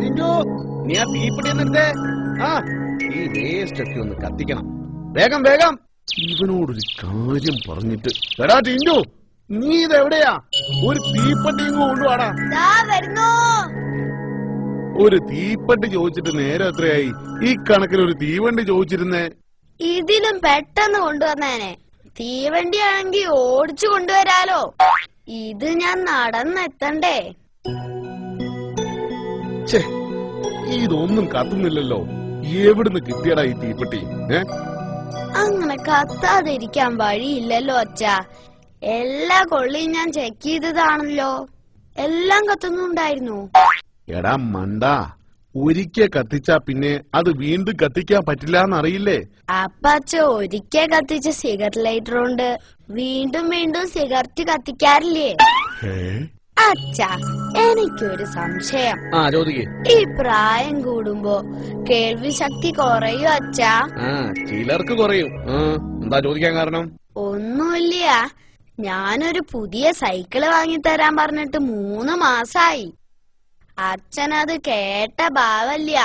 ടിന്റു, നീ ആ തീപ്പെട്ടി എന്നിട്ടേ ഈ വേസ്റ്റ് ഒക്കെ ഒന്ന് കത്തിക്കണം. വേഗം വേഗം. ഇവനോടൊരു കാര്യം പറഞ്ഞിട്ട്. എടാ ടിന്റു, നീ ഇതെവിടെയാ? ഒരു തീപ്പെട്ടി കൊണ്ടുവാടാ. ഒരു തീപ്പെട്ടി ചോദിച്ചിട്ട് നേരെ എത്രയായി? ഈ കണക്കിന് ഒരു തീവണ്ടി ചോദിച്ചിരുന്നേ. ഇതിലും പെട്ടെന്ന് കൊണ്ടുവന്നേനെ. തീവണ്ടി ആണെങ്കിൽ ഓടിച്ചു കൊണ്ടുവരാലോ. ഇത് ഞാൻ നടന്നെത്തണ്ടേ? ഇതൊന്നും കത്തുന്നില്ലല്ലോ. എവിടുന്ന് കിട്ടിയടാ ഈ തീപ്പെട്ടി? അങ്ങനെ കത്താതിരിക്കാൻ വഴിയില്ലല്ലോ അച്ഛാ. എല്ലാ കൊള്ളിയും ഞാൻ ചെക്ക് ചെയ്തതാണല്ലോ. എല്ലാം കത്തുന്നുണ്ടായിരുന്നു. എടാ മണ്ടാ, ഒരിക്കൽ കത്തിച്ചാ പിന്നെ അത് വീണ്ടും കത്തിക്കാൻ പറ്റില്ലാന്നറിയില്ലേ? അപ്പച്ച ഒരിക്കൽ കത്തിച്ച സിഗരറ്റ് ലൈറ്റർ കൊണ്ട് വീണ്ടും വീണ്ടും സിഗരറ്റ് കത്തിക്കാറില്ലേ? അച്ഛാ, എനിക്കൊരു സംശയം. ഈ പ്രായം കൂടുമ്പോ കേൾവി ശക്തി കുറയോ അച്ഛാ? ചിലർക്ക് കുറയും. എന്താ ചോദിക്കാൻ കാരണം? ഒന്നുമില്ല. ഞാനൊരു പുതിയ സൈക്കിള് വാങ്ങിത്തരാൻ പറഞ്ഞിട്ട് 3 മാസായി. അച്ഛനത് കേട്ട ഭാവല്ല,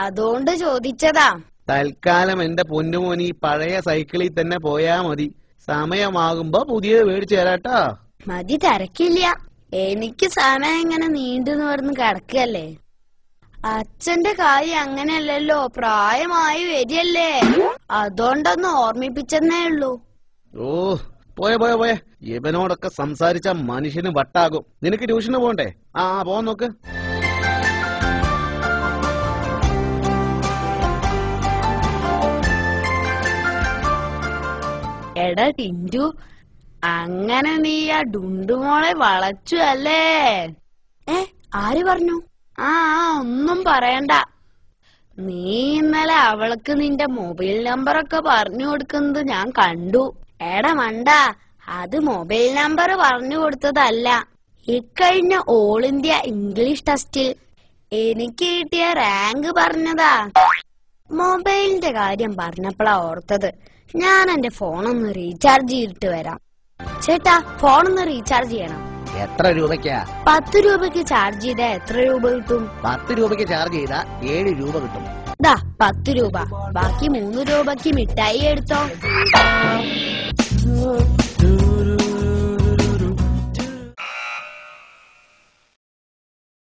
അതുകൊണ്ട് ചോദിച്ചതാ. തൽക്കാലം എന്റെ പൊന്നുമോനി പഴയ സൈക്കിളിൽ തന്നെ പോയാ മതി. സമയമാകുമ്പോ പുതിയത് മേടിച്ചു തരാട്ടാ. മതി, തിരക്കില്ല. എനിക്ക് സമയം ഇങ്ങനെ നീണ്ടു നിവർന്ന് കിടക്കല്ലേ. അച്ഛന്റെ കാര്യം അങ്ങനെയല്ലല്ലോ, പ്രായമായി വരികയല്ലേ. അതുകൊണ്ടൊന്ന് ഓർമ്മിപ്പിച്ചെന്നേ ഉള്ളൂ. ഓ പോയ ഇവനോടൊക്കെ സംസാരിച്ച മനുഷ്യന് വട്ടാകും. നിനക്ക് ട്യൂഷന് പോണ്ടേ? പോവാൻ നോക്ക്. എടാ ടിന്റു, അങ്ങനെ നീ ആ ഡുണ്ടുമോളെ വളച്ചു അല്ലേ? ആര് പറഞ്ഞു? ഒന്നും പറയണ്ട. നീ ഇന്നലെ അവൾക്ക് നിന്റെ മൊബൈൽ നമ്പറൊക്കെ പറഞ്ഞു കൊടുക്കുന്നത് ഞാൻ കണ്ടു. എടാ മണ്ട, അത് മൊബൈൽ നമ്പർ പറഞ്ഞു കൊടുത്തതല്ല. ഇക്കഴിഞ്ഞ ഓൾ ഇന്ത്യ ഇംഗ്ലീഷ് ടെസ്റ്റിൽ എനിക്ക് കിട്ടിയ റാങ്ക് പറഞ്ഞതാ. മൊബൈലിന്റെ കാര്യം പറഞ്ഞപ്പോഴാ ഓർത്തത്. ഞാൻ എന്റെ ഫോണൊന്ന് റീചാർജ് ചെയ്തിട്ട് വരാം. ചേട്ടാ, ഫോണൊന്ന് റീചാർജ് ചെയ്യണം. എത്ര രൂപയ്ക്കാ? 10 രൂപയ്ക്ക് ചാർജ് ചെയ്താ എത്ര രൂപ കിട്ടും? 10 രൂപയ്ക്ക് ചാർജ് ചെയ്താ 7 രൂപ കിട്ടും. 10 രൂപ. ബാക്കി 3 രൂപയ്ക്ക് മിഠായി എടുത്തോ.